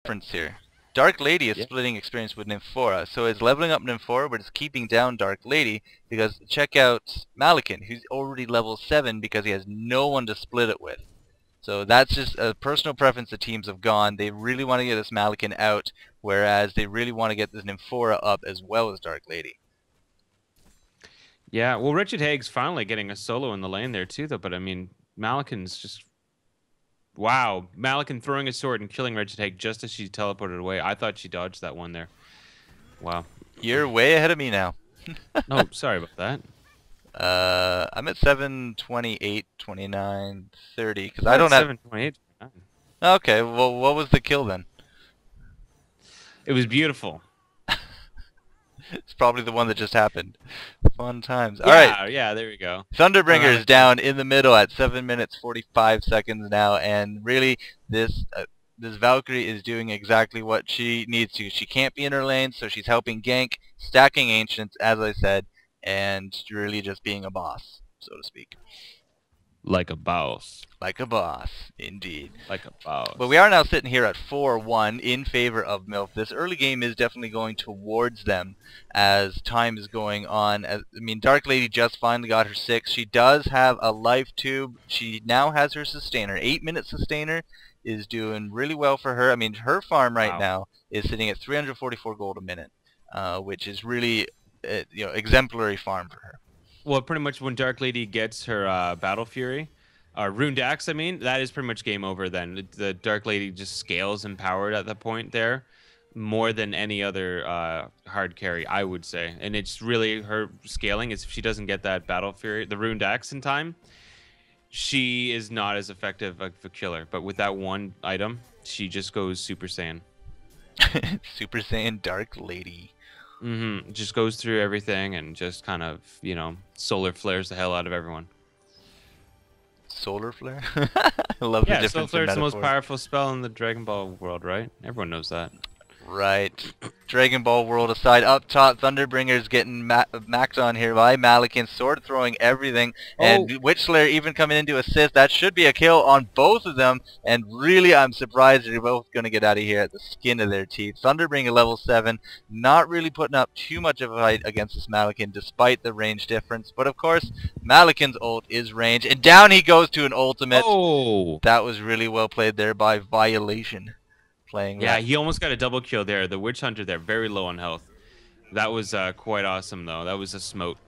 difference here. Dark Lady is Yeah. splitting experience with Nymphora, so it's leveling up Nymphora, but it's keeping down Dark Lady, because check out Malikan, who's already level 7 because he has no one to split it with. So that's just a personal preference the teams have gone. They really want to get this Malikan out, whereas they really want to get this Nymphora up as well as Dark Lady. Yeah, well, Richard Haig's finally getting a solo in the lane there too, though. But I mean, Malikan's just wow. Malikan throwing a sword and killing Richard Haig just as she teleported away. I thought she dodged that one there. Wow. You're way ahead of me now. Oh, sorry about that. I'm at 7, 28, 29, 30, because I don't have... 728. Okay, well, what was the kill then? It was beautiful. It's probably the one that just happened. Fun times. Yeah, Alright. yeah, there we go. Thunderbringer is down in the middle at 7 minutes 45 seconds now, and really this Valkyrie is doing exactly what she needs to. She can't be in her lane, so she's helping gank, stacking ancients, as I said, and really just being a boss, so to speak. Like a boss. Like a boss, indeed. Like a boss. But we are now sitting here at 4-1 in favor of Milf. This early game is definitely going towards them as time is going on. I mean, Dark Lady just finally got her 6. She does have a life tube. She now has her sustainer. 8-minute sustainer is doing really well for her. I mean, her farm right now is sitting at 344 gold a minute, which is really exemplary farm for her. Well, pretty much when Dark Lady gets her BattleFury, Runed Axe, I mean, that is pretty much game over then. The Dark Lady just scales empowered at that point there more than any other hard carry, I would say. And it's really her scaling is if she doesn't get that BattleFury, the Runed Axe in time, she is not as effective of a killer. But with that one item, she just goes Super Saiyan. Super Saiyan Dark Lady. Mm-hmm. Just goes through everything and just kind of, you know, solar flares the hell out of everyone. Solar flare? I love the difference. Solar flare is the most metaphors. powerful spell in the Dragon Ball world, right? Everyone knows that. Right. Dragon Ball world aside, up top, Thunderbringer's getting maxed on here by Malikan, sword throwing everything, and Witch Slayer even coming in to assist. That should be a kill on both of them, and really I'm surprised they're both going to get out of here at the skin of their teeth. Thunderbringer level 7, not really putting up too much of a fight against this Malikan despite the range difference, but of course Malikan's ult is range, and down he goes to an ultimate. Oh! That was really well played there by Violation. Yeah, he almost got a double kill there. The Witch Hunter there, very low on health. That was quite awesome, though. That was a smote.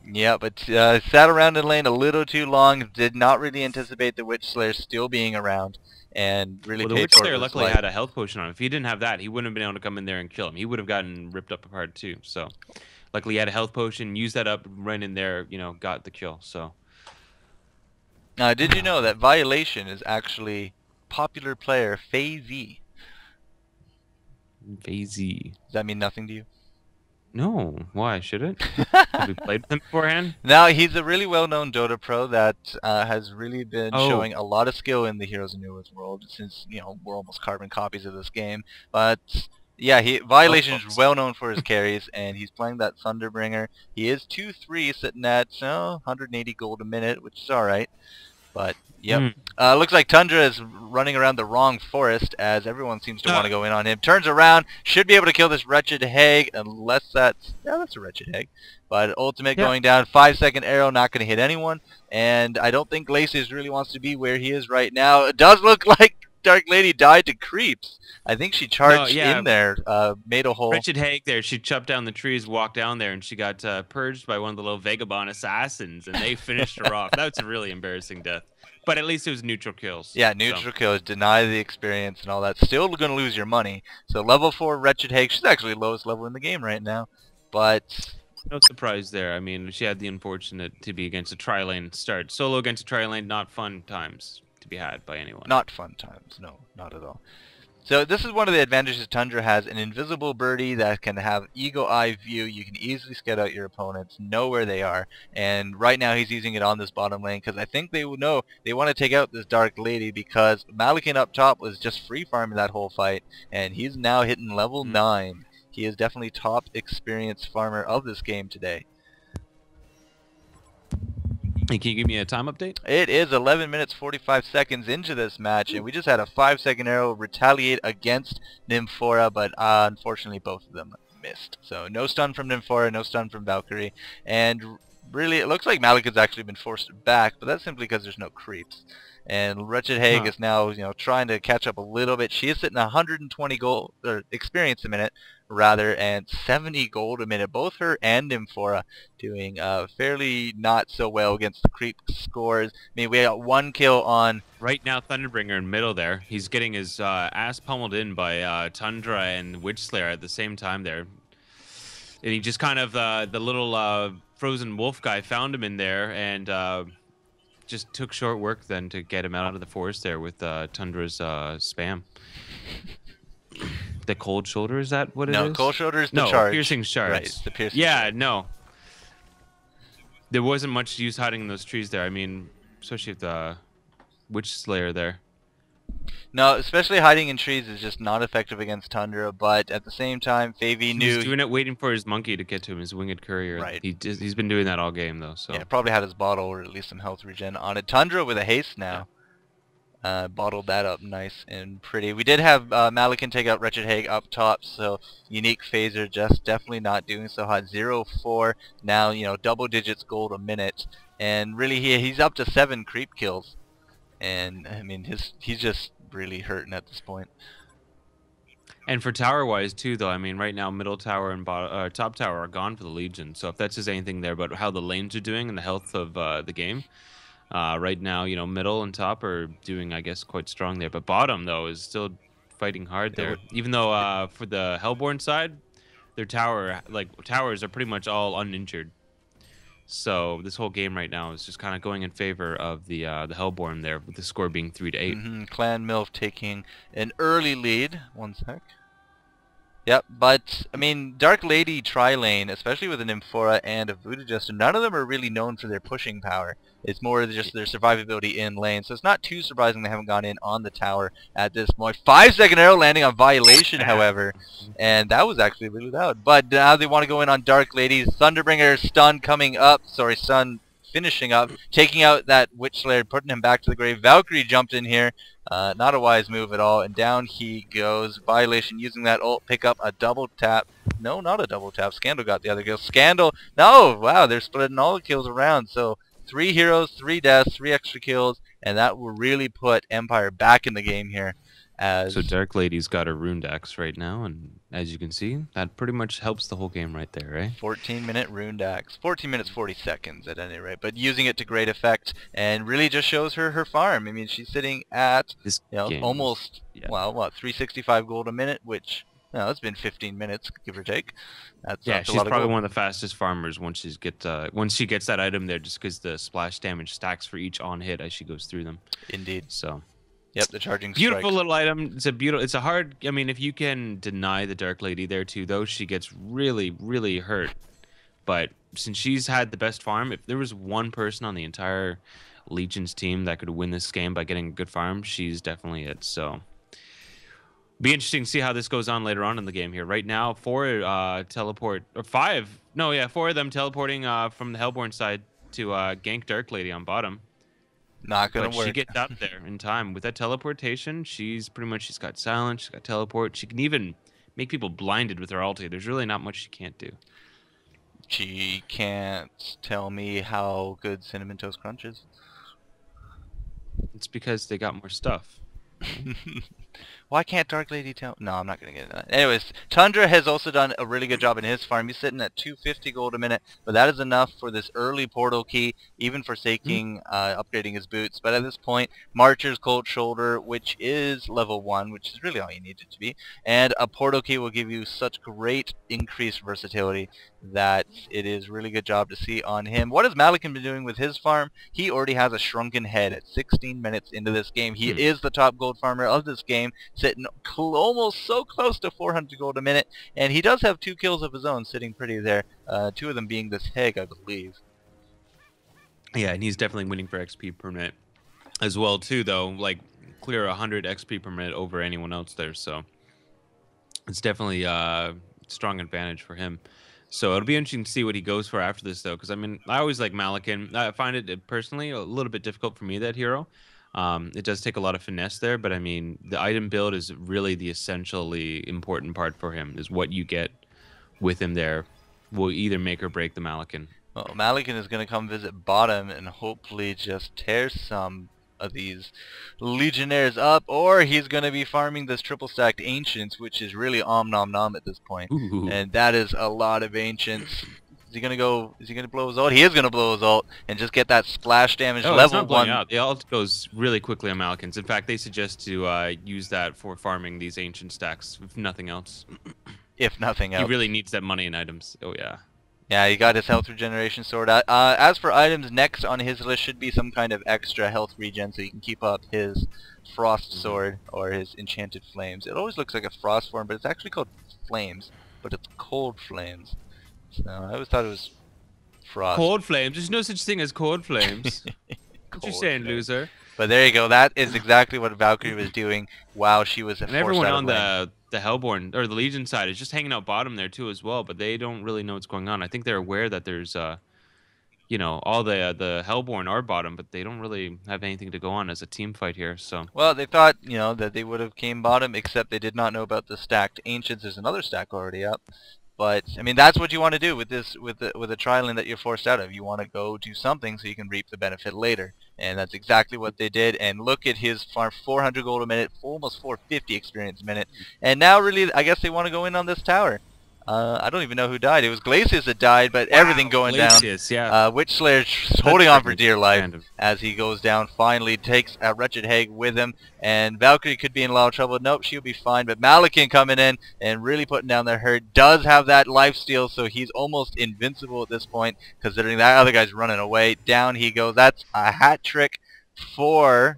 Yeah, but sat around in lane a little too long. Did not really anticipate the Witch Slayer still being around, and really the paid Witch for it Slayer with luckily life. had a health potion on him. If he didn't have that, he wouldn't have been able to come in there and kill him. He would have gotten ripped up apart too. So, luckily he had a health potion, used that up, ran in there, you know, got the kill. So. Did you know that Violation is actually popular player FaZe? FaZe. Does that mean nothing to you? No. Why should it? Have we played with him beforehand? Now, he's a really well-known Dota pro that has really been showing a lot of skill in the Heroes of New Earth world since, you know, we're almost carbon copies of this game. But yeah, Violation is well known for his carries, and he's playing that Thunderbringer. He is 2-3, sitting at 180 gold a minute, which is alright. But yep, looks like Tundra is running around the wrong forest as everyone seems to want to go in on him. Turns around, should be able to kill this Wretched Hag, unless that's a Wretched Hag. But ultimate going down, 5-second arrow, not going to hit anyone. And I don't think Glacius really wants to be where he is right now. It does look like Dark Lady died to creeps. I think she charged in there, made a hole. Wretched Hag there, she chopped down the trees, walked down there, and she got purged by one of the little Vagabond assassins, and they finished her off. That was a really embarrassing death. But at least it was neutral kills. Yeah, neutral kills, deny the experience and all that. Still going to lose your money. So level 4 Wretched Hag, she's actually the lowest level in the game right now. But no surprise there. I mean, she had the unfortunate to be against a tri-lane start. Solo against a tri-lane, not fun times to be had by anyone. Not fun times, no, not at all. So this is one of the advantages Tundra has, an invisible birdie that can have eagle eye view. You can easily scout out your opponents, know where they are, and right now he's using it on this bottom lane because I think they know they want to take out this Dark Lady because Malikan up top was just free farming that whole fight, and he's now hitting level 9. He is definitely top experienced farmer of this game today. Hey, can you give me a time update? It is 11 minutes 45 seconds into this match, and we just had a 5-second arrow retaliate against Nymphora, but unfortunately both of them missed. So no stun from Nymphora, no stun from Valkyrie, and really it looks like Malik has actually been forced back, but that's simply because there's no creeps. And Wretched Hague is now, trying to catch up a little bit. She is sitting 120 gold or experience a minute, rather, and 70 gold a minute. Both her and Nymphora doing fairly not so well against the creep scores. I mean, we got 1 kill on. Right now, Thunderbringer in middle there. He's getting his ass pummeled in by Tundra and Witchslayer at the same time there. And he just kind of, the little frozen wolf guy found him in there and just took short work then to get him out of the forest there with Tundra's spam. The cold shoulder, is that what it is? No, cold shoulder is the charge. Piercing shards. Right, the piercing shards. No. There wasn't much use hiding in those trees there. I mean, especially with the Witchslayer there. No, especially hiding in trees is just not effective against Tundra, but at the same time, Favy knew... He's doing it waiting for his monkey to get to him, his winged courier. Right. He's been doing that all game, though. So. Yeah, probably had his bottle or at least some health regen on it. Tundra with a haste now. Yeah. Bottled that up nice and pretty. We did have Malikan take out Wretched Hague up top, so Unique Phaser just definitely not doing so hot. 0-4, now, double digits gold a minute. And really, he's up to 7 creep kills. And, I mean, he's just really hurting at this point. And for tower-wise, too, though, I mean, right now, middle tower and top tower are gone for the Legion. So if that says anything there about how the lanes are doing and the health of the game, right now, middle and top are doing, I guess, quite strong there. But bottom, though, is still fighting hard there. Even though for the Hellborn side, their towers are pretty much all uninjured. So this whole game right now is just kind of going in favor of the Hellborn there, with the score being 3-8. Clan Milf taking an early lead. One sec. Yep, but, I mean, Dark Lady tri-lane, especially with an Nymphora and a Voodoo Jester, none of them are really known for their pushing power. It's more just their survivability in lane, so it's not too surprising they haven't gone in on the tower at this point. 5-second arrow landing on Violation, however, and that was actually really loud. But now they want to go in on Dark Lady. Thunderbringer stun coming up, stun finishing up, taking out that Witchslayer, putting him back to the grave. Valkyrie jumped in here. Not a wise move at all, and down he goes. Violation using that ult, pick up a double tap. No, not a double tap. Scandal got the other kill. Scandal, no, wow, they're splitting all the kills around. So 3 heroes, 3 deaths, 3 extra kills, and that will really put Empire back in the game here. So Dark Lady's got her Rune Axe right now, and as you can see, that pretty much helps the whole game right there, right? 14-minute Rune Axe. 14 minutes 40 seconds at any rate, but using it to great effect, and really just shows her farm. I mean, she's sitting at almost, well, what, 365 gold a minute, which, it's been 15 minutes, give or take. That's she's probably one of the fastest farmers once she gets that item there, just because the splash damage stacks for each on hit as she goes through them. Indeed. So. Yep, the charging beautiful strikes. Little item. It's a hard. I mean, if you can deny the Dark Lady there too, though, she gets really, really hurt. But since she's had the best farm, if there was one person on the entire Legion's team that could win this game by getting a good farm, she's definitely it. So, be interesting to see how this goes on later on in the game here. Right now, 4 of them teleporting from the Hellborn side to gank Dark Lady on bottom. Not gonna work. She gets up there in time with that teleportation. She's got silence. She's got teleport. She can even make people blinded with her ulti. There's really not much she can't do. She can't tell me how good Cinnamon Toast Crunch is. It's because they got more stuff. Why can't Dark Lady tell? No, I'm not going to get into that. Anyways, Tundra has also done a really good job in his farm. He's sitting at 250 gold a minute, but that is enough for this early portal key, even forsaking upgrading his boots. But at this point, Marcher's Cold Shoulder, which is level 1, which is really all you need it to be, and a portal key will give you such great increased versatility that it is really good job to see on him. What has Malikan been doing with his farm? He already has a shrunken head at 16 minutes into this game. He is the top gold farmer of this game, sitting almost so close to 400 gold a minute, and he does have 2 kills of his own sitting pretty there, 2 of them being this Hague, I believe. Yeah, and he's definitely winning for XP per minute as well too, though, like clear 100 XP per minute over anyone else there, so it's definitely a strong advantage for him. So it'll be interesting to see what he goes for after this, though, because I mean, I always like Malikan. I find it personally a little bit difficult for me, that hero. It does take a lot of finesse there, but I mean, the item build is really the essentially important part for him. Is what you get with him there will either make or break the Malikan. Well, Malikan is going to come visit bottom and hopefully just tear some of these Legionnaires up, or he's going to be farming this triple stacked Ancients, which is really om nom nom at this point. Ooh. And that is a lot of Ancients. Is he going to blow his ult? He is going to blow his ult and just get that splash damage level it's not blowing 1. out. The ult goes really quickly on Malikans. In fact, they suggest to use that for farming these ancient stacks, if nothing else. If nothing else. He really needs that money and items. Oh, yeah. Yeah, he got his health regeneration sword. As for items, next on his list should be some kind of extra health regen so he can keep up his frost sword or his enchanted flames. It always looks like a frost form, but it's actually called flames, but it's cold flames. So I always thought it was frost. Cold flames? There's no such thing as cold flames. What you saying, flames. loser? But there you go. That is exactly what Valkyrie was doing while she was And everyone on the Hellborn or the Legion side is just hanging out bottom there too as well, but they don't really know what's going on. I think they're aware that there's you know, all the Hellborn are bottom, but they don't really have anything to go on as a team fight here. So well, they thought, you know, that they would have came bottom, except they did not know about the stacked Ancients. There's another stack already up. But I mean, that's what you want to do with this, with a trialing that you're forced out of. You want to go do something so you can reap the benefit later, and that's exactly what they did. And look at his farm, 400 gold a minute, almost 450 experience a minute, and now really, I guess they want to go in on this tower. I don't even know who died. It was Glacius that died, but everything going Glacius, down. Yeah. Witch Slayer's holding on for dear life random. as he goes down. Finally takes a Wretched Hag with him, and Valkyrie could be in a lot of trouble. Nope, she'll be fine. But Malikan coming in and really putting down their hurt. Does have that lifesteal, so he's almost invincible at this point, considering that other guy's running away. Down he goes. That's a hat trick for...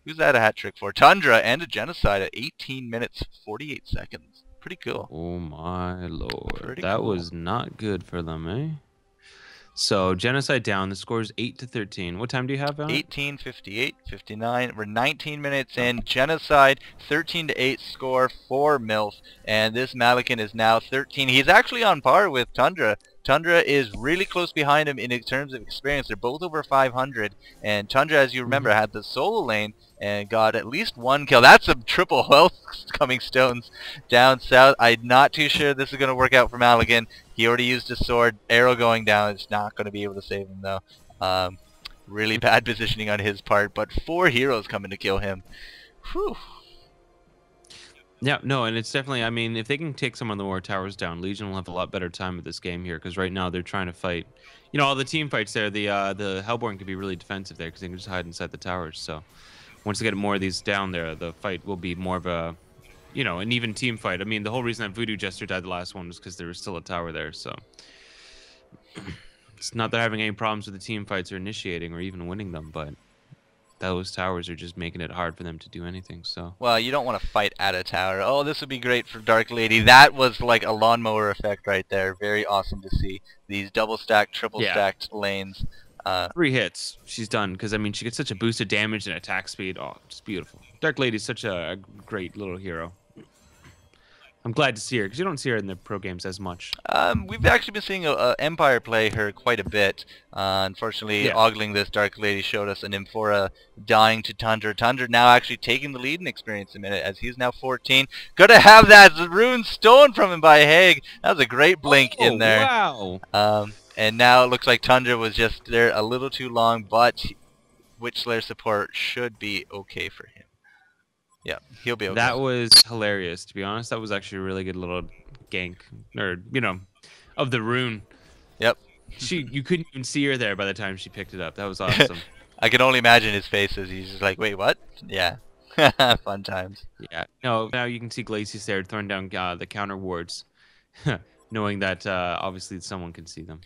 Who's that a hat trick for? Tundra and a genocide at 18 minutes 48 seconds. Pretty cool. Oh my lord. Pretty that cool. was not good for them, eh? So genocide down. The score is 8-13. What time do you have, Valen? 18, 58, 59. We're 19 minutes in. Genocide 13-8 score for Milf, and this Malikan is now 13. He's actually on par with Tundra. Tundra is really close behind him in terms of experience. They're both over 500, and Tundra, as you remember, had the solo lane and got at least 1 kill. That's some triple health coming stones down south. I'm not too sure this is going to work out for Malikan. He already used his sword. Arrow going down. It's not going to be able to save him, though. Really bad positioning on his part, but 4 heroes coming to kill him. Whew. Yeah, no, and it's definitely, I mean, if they can take some of the more towers down, Legion will have a lot better time with this game here, because right now they're trying to fight, you know, all the team fights there, the Hellborn can be really defensive there, because they can just hide inside the towers, so once they get more of these down there, the fight will be more of a, you know, an even team fight. I mean, the whole reason that Voodoo Jester died the last one was because there was still a tower there, so it's not that they're having any problems with the team fights or initiating or even winning them, but those towers are just making it hard for them to do anything. So well, you don't want to fight at a tower. Oh, this would be great for Dark Lady. That was like a lawnmower effect right there. Very awesome to see these double stacked, triple stacked lanes. 3 hits, she's done, because I mean she gets such a boost of damage and attack speed. Oh, just beautiful. Dark Lady's such a great little hero. I'm glad to see her, because you don't see her in the pro games as much. We've actually been seeing Empire play her quite a bit. Unfortunately, ogling this Dark Lady showed us an Amphora dying to Tundra. Tundra now actually taking the lead in experience a minute, as he's now 14. Gonna have that rune stolen from him by Haig. That was a great blink in there. Wow. And now it looks like Tundra was just there a little too long, but Witch Slayer support should be okay for him. Yeah, he'll be okay. That was hilarious, to be honest. That was actually a really good little gank, or, you know, of the rune. Yep. You couldn't even see her there by the time she picked it up. That was awesome. I can only imagine his face as he's just like, wait, what? Yeah. Fun times. Yeah. No, now you can see Glacius there throwing down the counter wards, knowing that obviously someone can see them.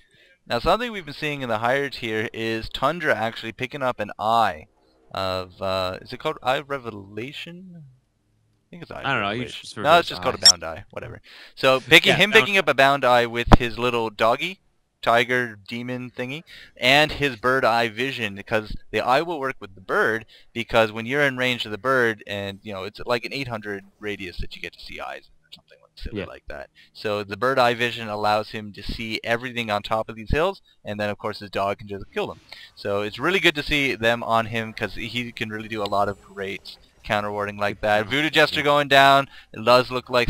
Now, something we've been seeing in the higher tier is Tundra actually picking up an eye of, is it called Eye Revelation? I think it's Eye I don't know. Revelation. No, it's just called a Bound Eye, whatever. So picking up a Bound Eye with his little doggy, tiger, demon thingy, and his bird eye vision, because the eye will work with the bird, because when you're in range of the bird, and, you know, it's like an 800 radius that you get to see eyes, or something like silly like that. So the bird eye vision allows him to see everything on top of these hills, and then of course his dog can just kill them. So it's really good to see them on him because he can really do a lot of great counter warding like that. Voodoo Jester going down. It does look like